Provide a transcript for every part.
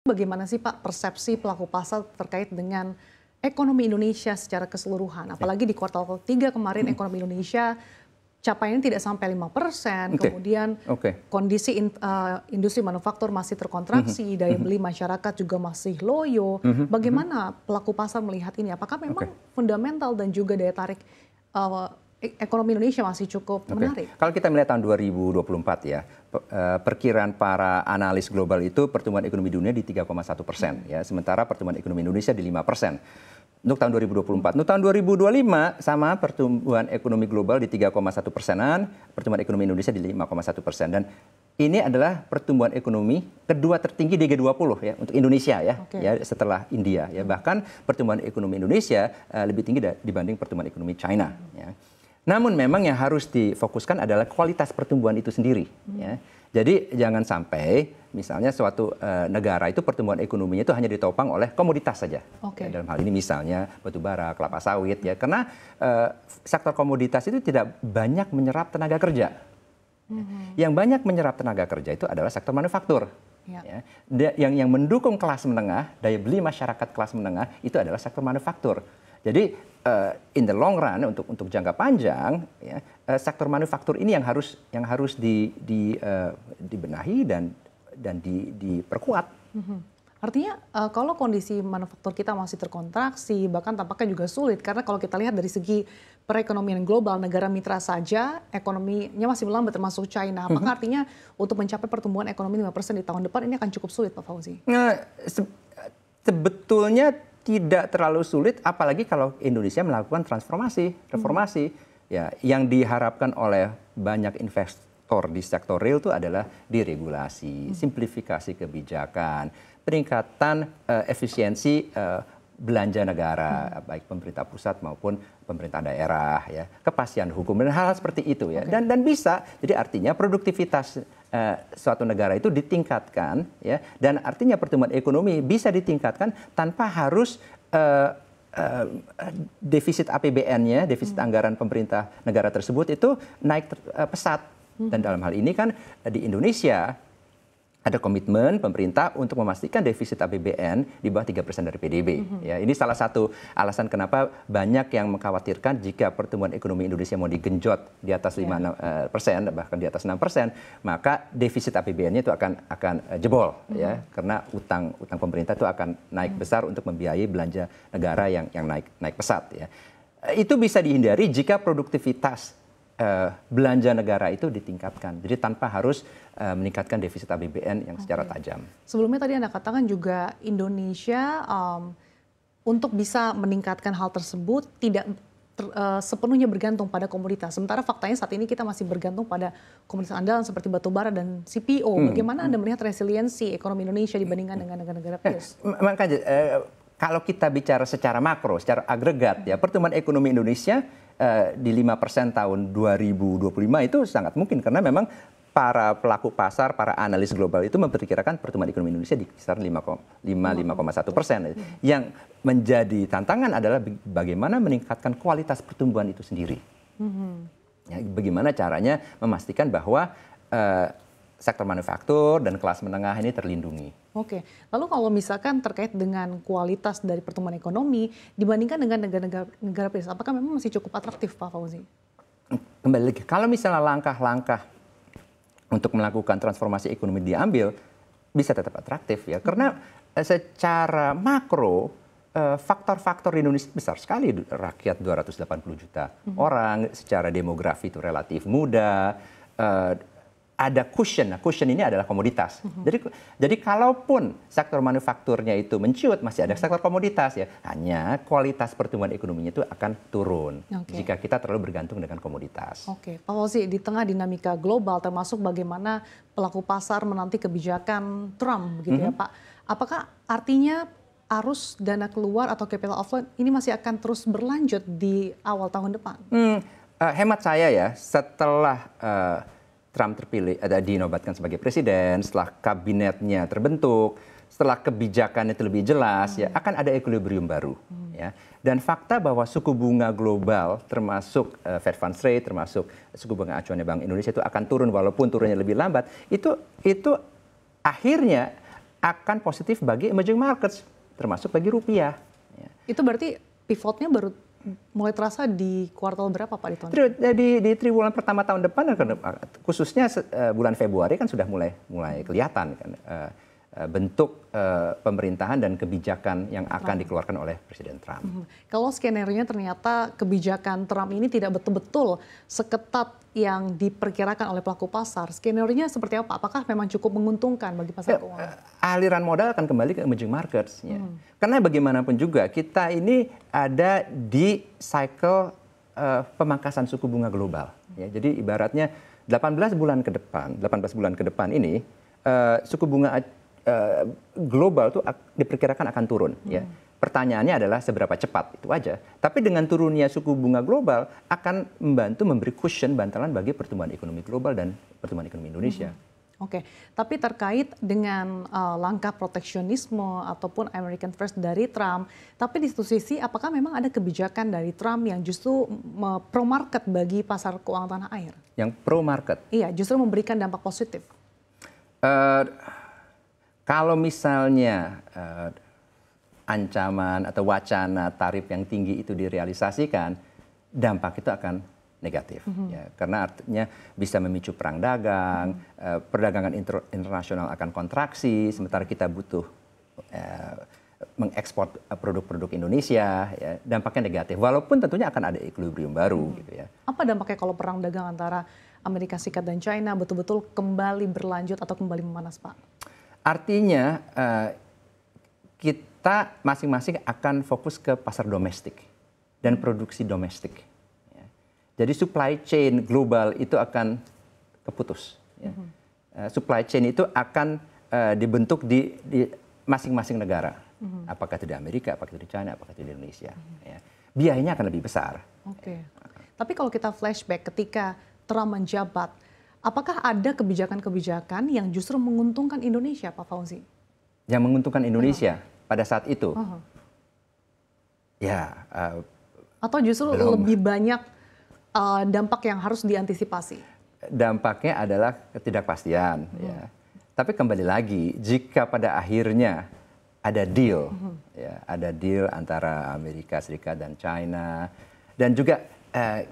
Bagaimana sih Pak persepsi pelaku pasar terkait dengan ekonomi Indonesia secara keseluruhan? Apalagi di kuartal ketiga kemarin ekonomi Indonesia capaiannya tidak sampai 5%, kemudian kondisi industri manufaktur masih terkontraksi, daya beli masyarakat juga masih loyo. Bagaimana pelaku pasar melihat ini? Apakah memang fundamental dan juga daya tarik ekonomi Indonesia masih cukup menarik? Kalau kita melihat tahun 2024 ya, perkiraan para analis global itu pertumbuhan ekonomi dunia di 3,1%, ya, sementara pertumbuhan ekonomi Indonesia di 5%. Untuk tahun 2024, untuk tahun 2025 sama pertumbuhan ekonomi global di 3,1%-an, pertumbuhan ekonomi Indonesia di 5,1%. Dan ini adalah pertumbuhan ekonomi kedua tertinggi di G20 ya untuk Indonesia ya, ya setelah India ya. Bahkan pertumbuhan ekonomi Indonesia lebih tinggi dibanding pertumbuhan ekonomi China ya. Namun memang yang harus difokuskan adalah kualitas pertumbuhan itu sendiri. Ya. Jadi jangan sampai misalnya suatu negara itu pertumbuhan ekonominya itu hanya ditopang oleh komoditas saja. Ya, dalam hal ini misalnya batu bara, kelapa sawit ya. Karena sektor komoditas itu tidak banyak menyerap tenaga kerja. Yang banyak menyerap tenaga kerja itu adalah sektor manufaktur. Ya. Yang mendukung kelas menengah, daya beli masyarakat kelas menengah itu adalah sektor manufaktur. Jadi in the long run untuk jangka panjang ya, sektor manufaktur ini yang harus dibenahi dan diperkuat. Artinya kalau kondisi manufaktur kita masih terkontraksi bahkan tampaknya juga sulit karena kalau kita lihat dari segi perekonomian global negara mitra saja ekonominya masih melambat termasuk China. Apakah artinya untuk mencapai pertumbuhan ekonomi 5% di tahun depan ini akan cukup sulit Pak Fauzi? Nah, sebetulnya tidak terlalu sulit, apalagi kalau Indonesia melakukan transformasi, reformasi. Ya, yang diharapkan oleh banyak investor di sektor real itu adalah deregulasi, simplifikasi kebijakan, peningkatan efisiensi belanja negara, baik pemerintah pusat maupun pemerintah daerah, ya, kepastian hukum dan hal-hal seperti itu ya. Dan bisa, jadi artinya produktivitas suatu negara itu ditingkatkan, ya, dan artinya pertumbuhan ekonomi bisa ditingkatkan tanpa harus defisit APBN-nya, defisit anggaran pemerintah negara tersebut itu naik pesat. Dan dalam hal ini kan di Indonesia ada komitmen pemerintah untuk memastikan defisit APBN di bawah 3% dari PDB. Ya, ini salah satu alasan kenapa banyak yang mengkhawatirkan jika pertumbuhan ekonomi Indonesia mau digenjot di atas 5%, bahkan di atas 6%, maka defisit APBN-nya itu akan jebol, ya, karena utang pemerintah itu akan naik besar untuk membiayai belanja negara yang naik pesat. Ya. Itu bisa dihindari jika produktivitas belanja negara itu ditingkatkan. Jadi tanpa harus meningkatkan defisit APBN yang secara tajam. Sebelumnya tadi Anda katakan juga Indonesia untuk bisa meningkatkan hal tersebut tidak sepenuhnya bergantung pada komoditas. Sementara faktanya saat ini kita masih bergantung pada komoditas andalan seperti batu bara dan CPO. Bagaimana Anda melihat resiliensi ekonomi Indonesia dibandingkan dengan negara-negara peers? Makanya kalau kita bicara secara makro, secara agregat, ya, pertumbuhan ekonomi Indonesia di 5% tahun 2025 itu sangat mungkin karena memang para pelaku pasar, para analis global itu memperkirakan pertumbuhan ekonomi Indonesia di kisaran 5,1%. Yang menjadi tantangan adalah bagaimana meningkatkan kualitas pertumbuhan itu sendiri. Ya, bagaimana caranya memastikan bahwa sektor manufaktur dan kelas menengah ini terlindungi. Oke, lalu kalau misalkan terkait dengan kualitas dari pertumbuhan ekonomi dibandingkan dengan negara peers, apakah memang masih cukup atraktif Pak Fauzi? Kembali lagi, kalau misalnya langkah-langkah untuk melakukan transformasi ekonomi diambil, bisa tetap atraktif ya. Karena secara makro, faktor-faktor di Indonesia besar sekali, rakyat 280 juta orang, secara demografi itu relatif muda, ada cushion. Nah, cushion ini adalah komoditas. Jadi kalaupun sektor manufakturnya itu menciut, masih ada sektor komoditas ya. Hanya kualitas pertumbuhan ekonominya itu akan turun jika kita terlalu bergantung dengan komoditas. Oke, Pak Fauzi, di tengah dinamika global termasuk bagaimana pelaku pasar menanti kebijakan Trump gitu ya Pak. Apakah artinya arus dana keluar atau capital outflow ini masih akan terus berlanjut di awal tahun depan? Hemat saya ya, setelah Trump terpilih, dinobatkan sebagai presiden, setelah kabinetnya terbentuk, setelah kebijakan itu lebih jelas, ya akan ada equilibrium baru. Ya. Dan fakta bahwa suku bunga global, termasuk Fed Funds Rate, termasuk suku bunga acuannya Bank Indonesia itu akan turun walaupun turunnya lebih lambat, itu akhirnya akan positif bagi emerging markets, termasuk bagi rupiah. Itu berarti pivotnya baru mulai terasa di kuartal berapa Pak di tahun? Di triwulan pertama tahun depan, khususnya bulan Februari kan sudah mulai kelihatan kan bentuk pemerintahan dan kebijakan yang akan dikeluarkan oleh Presiden Trump. Kalau skenario-nya ternyata kebijakan Trump ini tidak betul-betul seketat yang diperkirakan oleh pelaku pasar, skenario-nya seperti apa? Apakah memang cukup menguntungkan bagi pasar keuangan? Aliran modal akan kembali ke emerging markets. Ya. Karena bagaimanapun juga kita ini ada di cycle pemangkasan suku bunga global. Ya. Jadi ibaratnya 18 bulan ke depan ini suku bunga global itu diperkirakan akan turun. Ya. Pertanyaannya adalah seberapa cepat, itu aja. Tapi dengan turunnya suku bunga global akan membantu memberi cushion, bantalan bagi pertumbuhan ekonomi global dan pertumbuhan ekonomi Indonesia. Oke, tapi terkait dengan langkah proteksionisme ataupun American First dari Trump, tapi di satu sisi apakah memang ada kebijakan dari Trump yang justru pro market bagi pasar keuangan tanah air? Yang pro market? Iya, justru memberikan dampak positif. Kalau misalnya ancaman atau wacana tarif yang tinggi itu direalisasikan, dampak itu akan negatif. Ya, karena artinya bisa memicu perang dagang, perdagangan internasional akan kontraksi, sementara kita butuh mengekspor produk-produk Indonesia, ya, dampaknya negatif. Walaupun tentunya akan ada equilibrium baru. Gitu ya. Apa dampaknya kalau perang dagang antara Amerika Serikat dan China betul-betul kembali berlanjut atau kembali memanas, Pak? Artinya kita masing-masing akan fokus ke pasar domestik dan produksi domestik. Ya. Jadi supply chain global itu akan keputus. Ya. Supply chain itu akan dibentuk di masing-masing negara. Apakah itu di Amerika, apakah itu di China, apakah itu di Indonesia. Ya. Biayanya akan lebih besar. Oke. Tapi kalau kita flashback ketika Trump menjabat, apakah ada kebijakan-kebijakan yang justru menguntungkan Indonesia, Pak Fauzi? Yang menguntungkan Indonesia pada saat itu? Ya. Atau justru lebih banyak dampak yang harus diantisipasi? Dampaknya adalah ketidakpastian. Ya. Tapi kembali lagi, jika pada akhirnya ada deal, ya, ada deal antara Amerika Serikat dan China, dan juga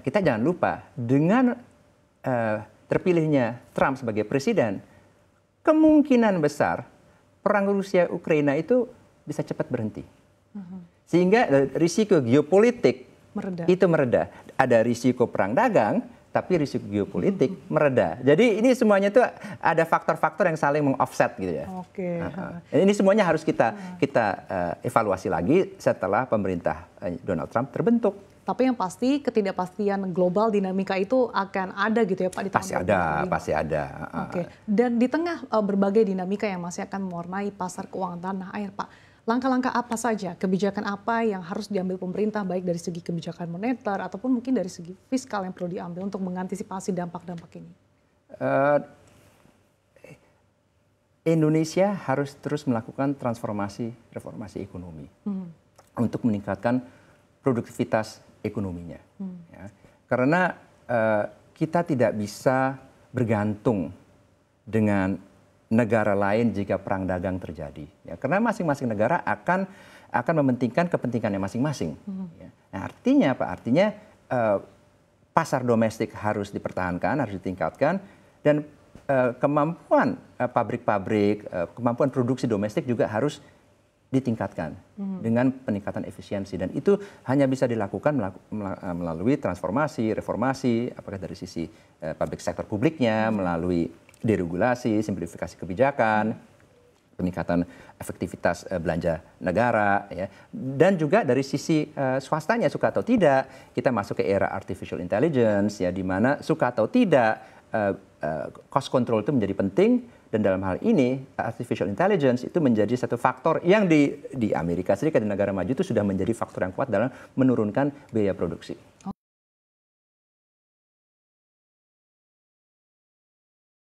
kita jangan lupa dengan terpilihnya Trump sebagai presiden, kemungkinan besar perang Rusia-Ukraina itu bisa cepat berhenti. Sehingga risiko geopolitik itu mereda. Ada risiko perang dagang, tapi risiko geopolitik mereda. Jadi ini semuanya itu ada faktor-faktor yang saling meng-offset gitu ya. Oke. Ini semuanya harus kita evaluasi lagi setelah pemerintah Donald Trump terbentuk. Tapi yang pasti ketidakpastian global dinamika itu akan ada gitu ya Pak di tahun 2025. Pasti ada. Oke. Dan di tengah berbagai dinamika yang masih akan mewarnai pasar keuangan tanah air, Pak, langkah-langkah apa saja, kebijakan apa yang harus diambil pemerintah baik dari segi kebijakan moneter ataupun mungkin dari segi fiskal yang perlu diambil untuk mengantisipasi dampak-dampak ini? Indonesia harus terus melakukan reformasi ekonomi untuk meningkatkan produktivitas ekonominya. Ya. Karena kita tidak bisa bergantung dengan negara lain jika perang dagang terjadi. Ya. Karena masing-masing negara akan mementingkan kepentingannya masing-masing. Ya. Nah, artinya apa? Artinya pasar domestik harus dipertahankan, harus ditingkatkan, dan kemampuan pabrik-pabrik, kemampuan produksi domestik juga harus ditingkatkan dengan peningkatan efisiensi, dan itu hanya bisa dilakukan melalui transformasi, reformasi, apakah dari sisi public sektor publiknya, melalui deregulasi, simplifikasi kebijakan, peningkatan efektivitas belanja negara, ya, dan juga dari sisi swastanya, suka atau tidak kita masuk ke era artificial intelligence, ya, di mana suka atau tidak cost control itu menjadi penting. Dan dalam hal ini, artificial intelligence itu menjadi satu faktor yang di Amerika Serikat dan negara maju itu sudah menjadi faktor yang kuat dalam menurunkan biaya produksi.